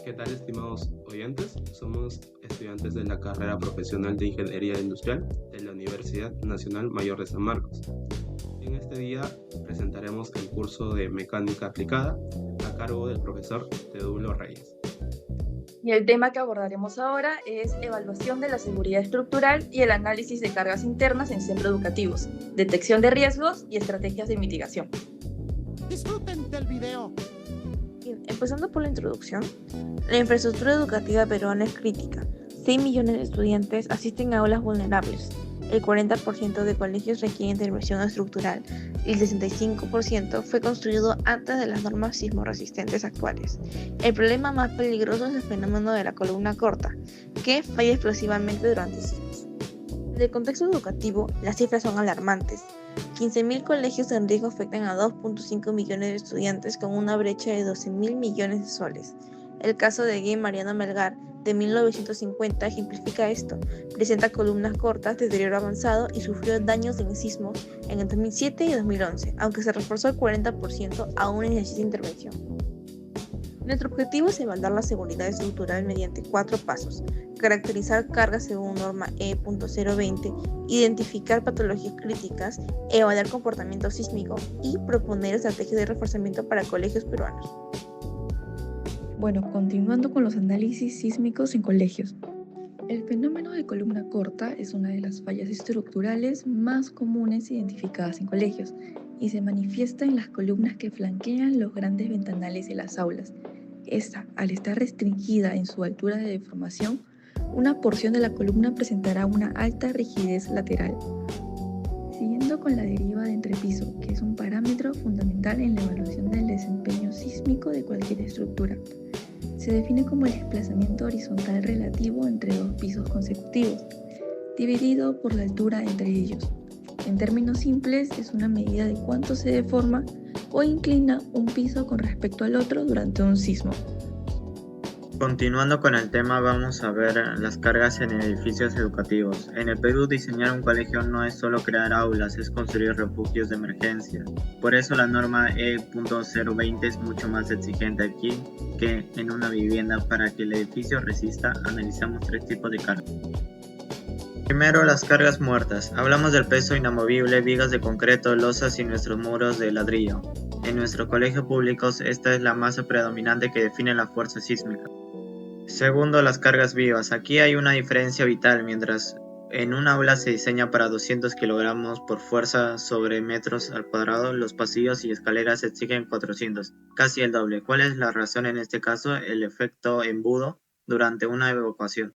¿Qué tal, estimados oyentes? Somos estudiantes de la carrera profesional de Ingeniería Industrial de la Universidad Nacional Mayor de San Marcos. En este día presentaremos el curso de Mecánica Aplicada a cargo del profesor Teodulo Reyes. Y el tema que abordaremos ahora es evaluación de la seguridad estructural y el análisis de cargas internas en centros educativos, detección de riesgos y estrategias de mitigación. Disfruten del video. Empezando por la introducción, la infraestructura educativa peruana es crítica. 6 millones de estudiantes asisten a aulas vulnerables. El 40% de colegios requiere intervención estructural y el 65% fue construido antes de las normas sismorresistentes actuales. El problema más peligroso es el fenómeno de la columna corta, que falla explosivamente durante sismos. En el contexto educativo, las cifras son alarmantes. 15.000 colegios en riesgo afectan a 2.5 millones de estudiantes con una brecha de 12.000 millones de soles. El caso de Gay Mariano Melgar, de 1950, ejemplifica esto. Presenta columnas cortas, deterioro avanzado y sufrió daños en sismos en el 2007 y 2011, aunque se reforzó el 40% aún en necesita intervención. Nuestro objetivo es evaluar la seguridad estructural mediante 4 pasos: caracterizar cargas según norma E.020, identificar patologías críticas, evaluar comportamiento sísmico y proponer estrategias de reforzamiento para colegios peruanos. Bueno, continuando con los análisis sísmicos en colegios. El fenómeno de columna corta es una de las fallas estructurales más comunes identificadas en colegios y se manifiesta en las columnas que flanquean los grandes ventanales de las aulas. Esta, al estar restringida en su altura de deformación, una porción de la columna presentará una alta rigidez lateral. Siguiendo con la deriva de entrepiso, que es un parámetro fundamental en la evaluación del desempeño sísmico de cualquier estructura. Se define como el desplazamiento horizontal relativo entre dos pisos consecutivos, dividido por la altura entre ellos. En términos simples, es una medida de cuánto se deforma o inclina un piso con respecto al otro durante un sismo. Continuando con el tema, vamos a ver las cargas en edificios educativos. En el Perú, diseñar un colegio no es solo crear aulas, es construir refugios de emergencia. Por eso la norma E.020 es mucho más exigente aquí que en una vivienda. Para que el edificio resista, analizamos 3 tipos de cargas. Primero, las cargas muertas. Hablamos del peso inamovible, vigas de concreto, losas y nuestros muros de ladrillo. En nuestros colegios públicos, esta es la masa predominante que define la fuerza sísmica. Segundo, las cargas vivas. Aquí hay una diferencia vital. Mientras en un aula se diseña para 200 kilogramos por fuerza sobre metros al cuadrado, los pasillos y escaleras exigen 400, casi el doble. ¿Cuál es la razón en este caso? El efecto embudo durante una evacuación.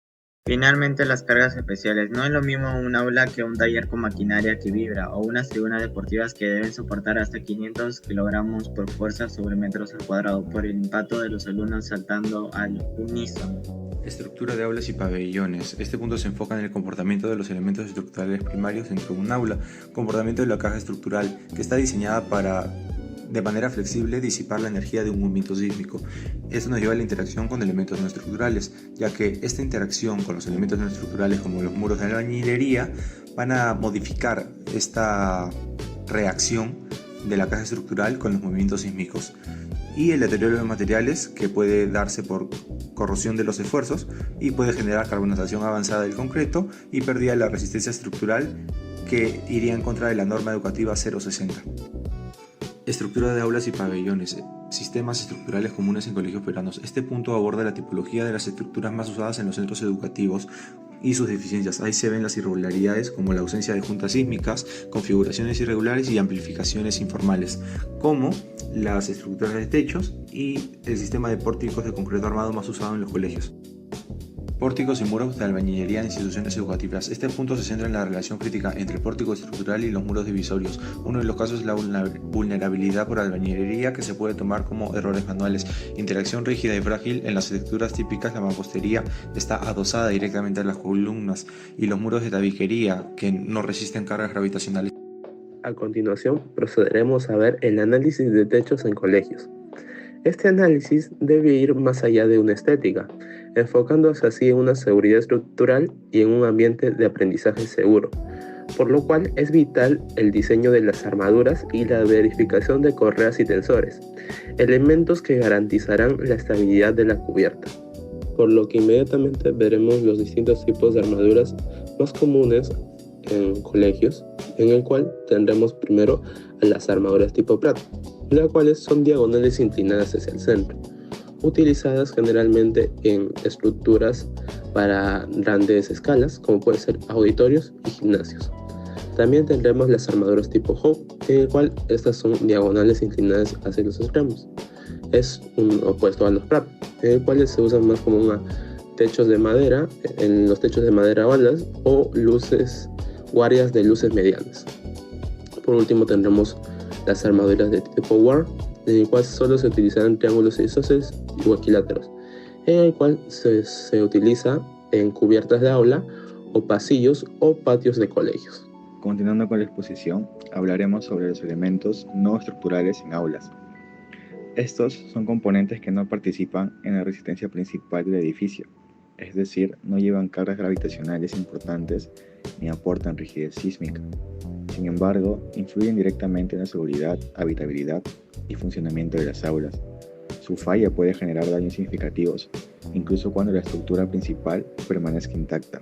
Finalmente, las cargas especiales. No es lo mismo un aula que un taller con maquinaria que vibra o unas tribunas deportivas que deben soportar hasta 500 kilogramos por fuerza sobre metros al cuadrado por el impacto de los alumnos saltando al unísono. Estructura de aulas y pabellones. Este punto se enfoca en el comportamiento de los elementos estructurales primarios dentro de un aula. Comportamiento de la caja estructural, que está diseñada para, de manera flexible, disipar la energía de un movimiento sísmico. Esto nos lleva a la interacción con elementos no estructurales, ya que esta interacción con los elementos no estructurales, como los muros de albañilería, van a modificar esta reacción de la caja estructural con los movimientos sísmicos. Y el deterioro de los materiales, que puede darse por corrosión de los esfuerzos y puede generar carbonización avanzada del concreto y pérdida de la resistencia estructural, que iría en contra de la norma educativa 060. Estructura de aulas y pabellones. Sistemas estructurales comunes en colegios peruanos. Este punto aborda la tipología de las estructuras más usadas en los centros educativos y sus deficiencias. Ahí se ven las irregularidades como la ausencia de juntas sísmicas, configuraciones irregulares y amplificaciones informales, como las estructuras de techos y el sistema de pórticos de concreto armado más usado en los colegios. Pórticos y muros de albañilería en instituciones educativas. Este punto se centra en la relación crítica entre el pórtico estructural y los muros divisorios. Uno de los casos es la vulnerabilidad por albañilería, que se puede tomar como errores manuales. Interacción rígida y frágil. En las estructuras típicas, la mampostería está adosada directamente a las columnas y los muros de tabiquería, que no resisten cargas gravitacionales. A continuación, procederemos a ver el análisis de techos en colegios. Este análisis debe ir más allá de una estética, enfocándose así en una seguridad estructural y en un ambiente de aprendizaje seguro. por lo cual es vital el diseño de las armaduras y la verificación de correas y tensores, elementos que garantizarán la estabilidad de la cubierta. Por lo que inmediatamente veremos los distintos tipos de armaduras más comunes en colegios, en el cual tendremos primero a las armaduras tipo Pratt, las cuales son diagonales inclinadas hacia el centro, utilizadas generalmente en estructuras para grandes escalas, como pueden ser auditorios y gimnasios. También tendremos las armaduras tipo Howe, en el cual estas son diagonales inclinadas hacia los extremos. Es un opuesto a los Pratt, en el cual se usan más como techos de madera, en los techos de madera balas o guardias de luces medianas. Por último tendremos las armaduras de tipo Ward, en el cual solo se utilizarán triángulos isósceles o equiláteros, en el cual se utiliza en cubiertas de aula o pasillos o patios de colegios. Continuando con la exposición, hablaremos sobre los elementos no estructurales en aulas. Estos son componentes que no participan en la resistencia principal del edificio, es decir, no llevan cargas gravitacionales importantes ni aportan rigidez sísmica. Sin embargo, influyen directamente en la seguridad, habitabilidad y funcionamiento de las aulas. Su falla puede generar daños significativos, incluso cuando la estructura principal permanezca intacta.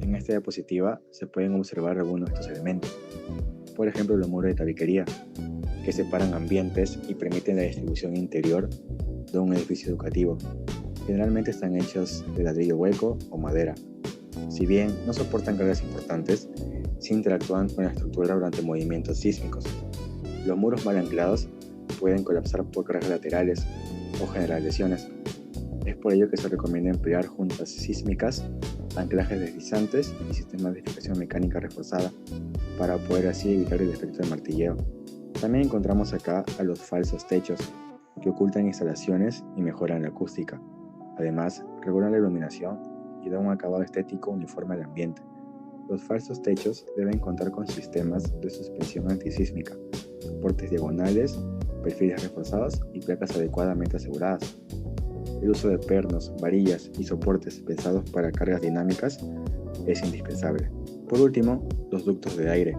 En esta diapositiva se pueden observar algunos de estos elementos. Por ejemplo, los muros de tabiquería, que separan ambientes y permiten la distribución interior de un edificio educativo. Generalmente están hechos de ladrillo hueco o madera. Si bien no soportan cargas importantes, sí interactúan con la estructura durante movimientos sísmicos. Los muros mal anclados pueden colapsar por cargas laterales o generar lesiones. Es por ello que se recomienda emplear juntas sísmicas, anclajes deslizantes y sistemas de fijación mecánica reforzada para poder así evitar el efecto de martilleo. También encontramos acá a los falsos techos, que ocultan instalaciones y mejoran la acústica. Además, regulan la iluminación y dan un acabado estético uniforme al ambiente. Los falsos techos deben contar con sistemas de suspensión antisísmica, soportes diagonales, perfiles reforzados y placas adecuadamente aseguradas. El uso de pernos, varillas y soportes pensados para cargas dinámicas es indispensable. Por último, los ductos de aire,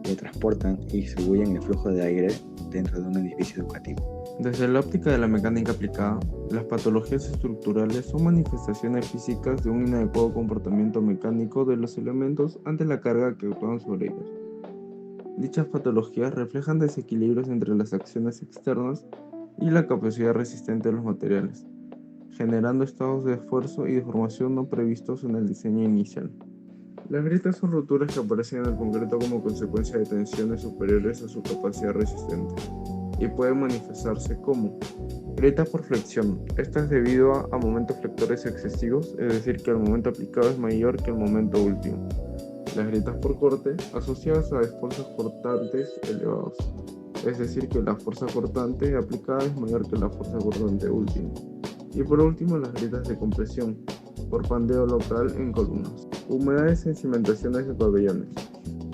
que transportan y distribuyen el flujo de aire dentro de un edificio educativo. Desde la óptica de la mecánica aplicada, las patologías estructurales son manifestaciones físicas de un inadecuado comportamiento mecánico de los elementos ante la carga que actúan sobre ellos. Dichas patologías reflejan desequilibrios entre las acciones externas y la capacidad resistente de los materiales, generando estados de esfuerzo y deformación no previstos en el diseño inicial. Las grietas son roturas que aparecen en el concreto como consecuencia de tensiones superiores a su capacidad resistente y pueden manifestarse como grietas por flexión. Esta es debido a momentos flectores excesivos, es decir, que el momento aplicado es mayor que el momento último. Las grietas por corte, asociadas a esfuerzos cortantes elevados, es decir, que la fuerza cortante aplicada es mayor que la fuerza cortante última. Y por último, las grietas de compresión, por pandeo local en columnas. Humedades en cimentaciones de pabellones.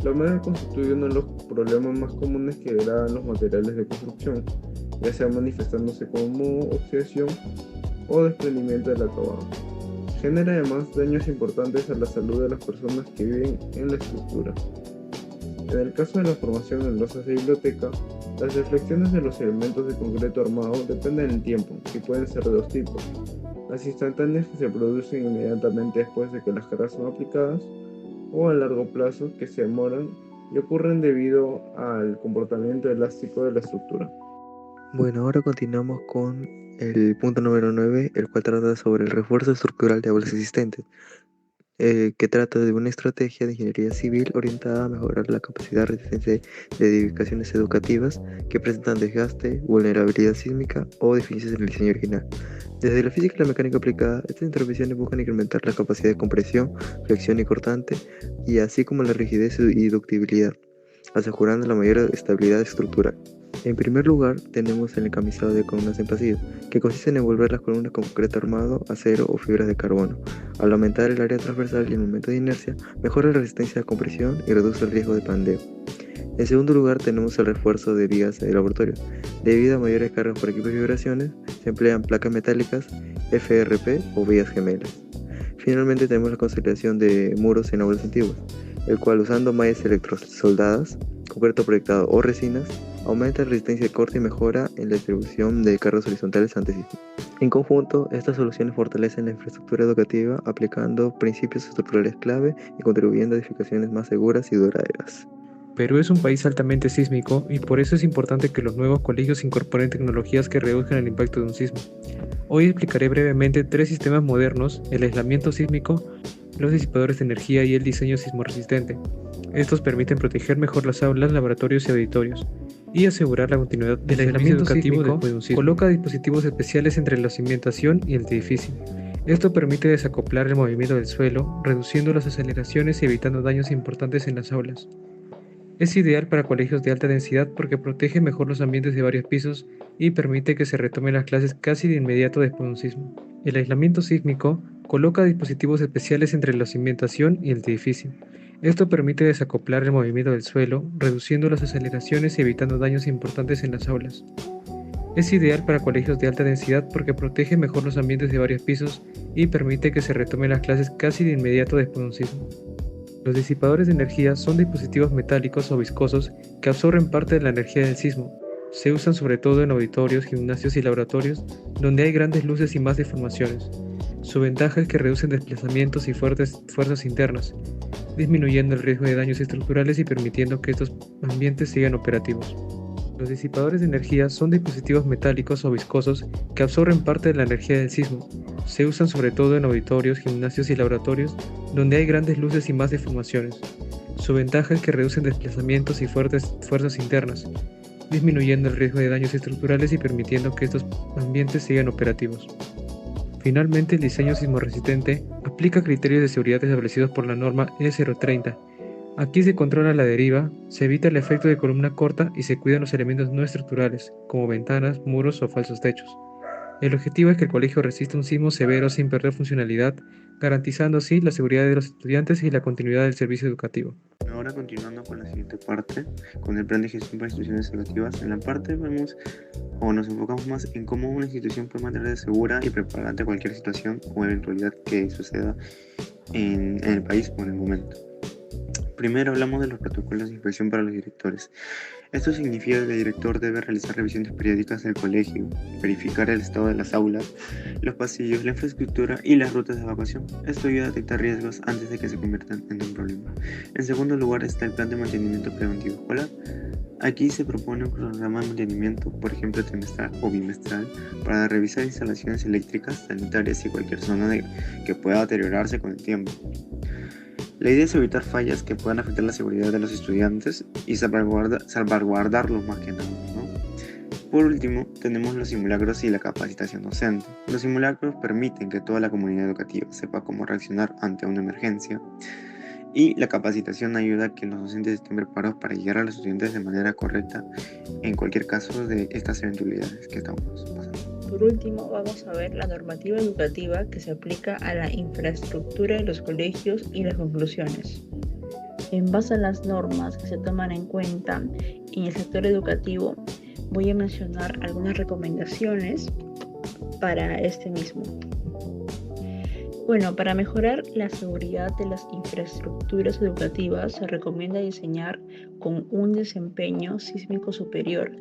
La humedad constituye uno de los problemas más comunes que degradan los materiales de construcción, ya sea manifestándose como oxidación o desprendimiento del acabado. Genera además daños importantes a la salud de las personas que viven en la estructura. En el caso de la formación en losas de biblioteca, las deflexiones de los elementos de concreto armado dependen del tiempo, y pueden ser de dos tipos: las instantáneas, que se producen inmediatamente después de que las cargas son aplicadas, o a largo plazo, que se demoran y ocurren debido al comportamiento elástico de la estructura. Bueno, ahora continuamos con el punto número 9, el cual trata sobre el refuerzo estructural de aulas existentes, que trata de una estrategia de ingeniería civil orientada a mejorar la capacidad de resistencia de edificaciones educativas que presentan desgaste, vulnerabilidad sísmica o deficiencias en el diseño original. Desde la física y la mecánica aplicada, estas intervenciones buscan incrementar la capacidad de compresión, flexión y cortante, y así como la rigidez y ductibilidad, asegurando la mayor estabilidad estructural. En primer lugar, tenemos el encamisado de columnas en pasillo, que consiste en envolver las columnas con concreto armado, acero o fibras de carbono. Al aumentar el área transversal y el momento de inercia, mejora la resistencia a compresión y reduce el riesgo de pandeo. En segundo lugar, tenemos el refuerzo de vigas de laboratorio. Debido a mayores cargas por equipos y vibraciones, se emplean placas metálicas, FRP o vigas gemelas. Finalmente, tenemos la consolidación de muros en aulas antiguas, el cual usando mallas electrosoldadas, concreto proyectado o resinas, aumenta la resistencia de corte y mejora en la distribución de cargas horizontales antisísmicas. En conjunto, estas soluciones fortalecen la infraestructura educativa aplicando principios estructurales clave y contribuyendo a edificaciones más seguras y duraderas. Perú es un país altamente sísmico y por eso es importante que los nuevos colegios incorporen tecnologías que reduzcan el impacto de un sismo. Hoy explicaré brevemente 3 sistemas modernos: el aislamiento sísmico, los disipadores de energía y el diseño sismorresistente. Estos permiten proteger mejor las aulas, laboratorios y auditorios y asegurar la continuidad del aislamiento educativo después de un sismo. Coloca dispositivos especiales entre la cimentación y el edificio. Esto permite desacoplar el movimiento del suelo, reduciendo las aceleraciones y evitando daños importantes en las aulas. Es ideal para colegios de alta densidad porque protege mejor los ambientes de varios pisos y permite que se retomen las clases casi de inmediato después de un sismo. El aislamiento sísmico coloca dispositivos especiales entre la cimentación y el edificio. Esto permite desacoplar el movimiento del suelo, reduciendo las aceleraciones y evitando daños importantes en las aulas. Es ideal para colegios de alta densidad porque protege mejor los ambientes de varios pisos y permite que se retomen las clases casi de inmediato después de un sismo. Los disipadores de energía son dispositivos metálicos o viscosos que absorben parte de la energía del sismo. Se usan sobre todo en auditorios, gimnasios y laboratorios donde hay grandes luces y más deformaciones. Su ventaja es que reducen desplazamientos y fuerzas internas, disminuyendo el riesgo de daños estructurales y permitiendo que estos ambientes sigan operativos. Los disipadores de energía son dispositivos metálicos o viscosos que absorben parte de la energía del sismo. Se usan sobre todo en auditorios, gimnasios y laboratorios donde hay grandes luces y más deformaciones. Su ventaja es que reducen desplazamientos y fuerzas internas, disminuyendo el riesgo de daños estructurales y permitiendo que estos ambientes sigan operativos. Finalmente, el diseño sismorresistente aplica criterios de seguridad establecidos por la norma E030. Aquí se controla la deriva, se evita el efecto de columna corta y se cuidan los elementos no estructurales, como ventanas, muros o falsos techos. El objetivo es que el colegio resista un sismo severo sin perder funcionalidad, garantizando así la seguridad de los estudiantes y la continuidad del servicio educativo. Ahora continuando con la siguiente parte, con el plan de gestión para instituciones educativas. En la parte vemos o nos enfocamos más en cómo una institución puede mantenerse segura y preparada ante cualquier situación o eventualidad que suceda en el país o en el momento. Primero hablamos de los protocolos de inspección para los directores. Esto significa que el director debe realizar revisiones periódicas del colegio, verificar el estado de las aulas, los pasillos, la infraestructura y las rutas de evacuación. Esto ayuda a detectar riesgos antes de que se conviertan en un problema. En segundo lugar está el plan de mantenimiento preventivo escolar. Aquí se propone un programa de mantenimiento, por ejemplo trimestral o bimestral, para revisar instalaciones eléctricas, sanitarias y cualquier zona que pueda deteriorarse con el tiempo. La idea es evitar fallas que puedan afectar la seguridad de los estudiantes y salvaguardarlos más que nada, ¿no? Por último, tenemos los simulacros y la capacitación docente. Los simulacros permiten que toda la comunidad educativa sepa cómo reaccionar ante una emergencia, y la capacitación ayuda a que los docentes estén preparados para guiar a los estudiantes de manera correcta en cualquier caso de estas eventualidades que estamos pasando. Por último, vamos a ver la normativa educativa que se aplica a la infraestructura de los colegios y las conclusiones. En base a las normas que se toman en cuenta en el sector educativo, voy a mencionar algunas recomendaciones para este mismo. Bueno, para mejorar la seguridad de las infraestructuras educativas se recomienda diseñar con un desempeño sísmico superior,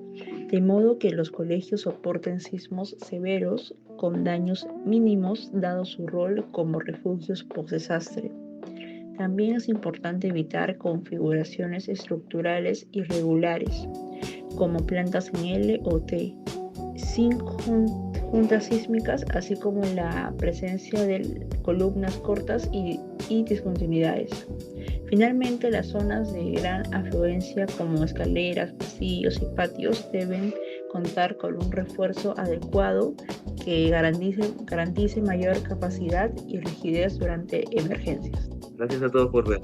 de modo que los colegios soporten sismos severos con daños mínimos dado su rol como refugios post-desastre. También es importante evitar configuraciones estructurales irregulares, como plantas en L o T, sin juntas sísmicas, así como la presencia de columnas cortas y discontinuidades. Finalmente, las zonas de gran afluencia como escaleras, pasillos y patios deben contar con un refuerzo adecuado que garantice mayor capacidad y rigidez durante emergencias. Gracias a todos por ver.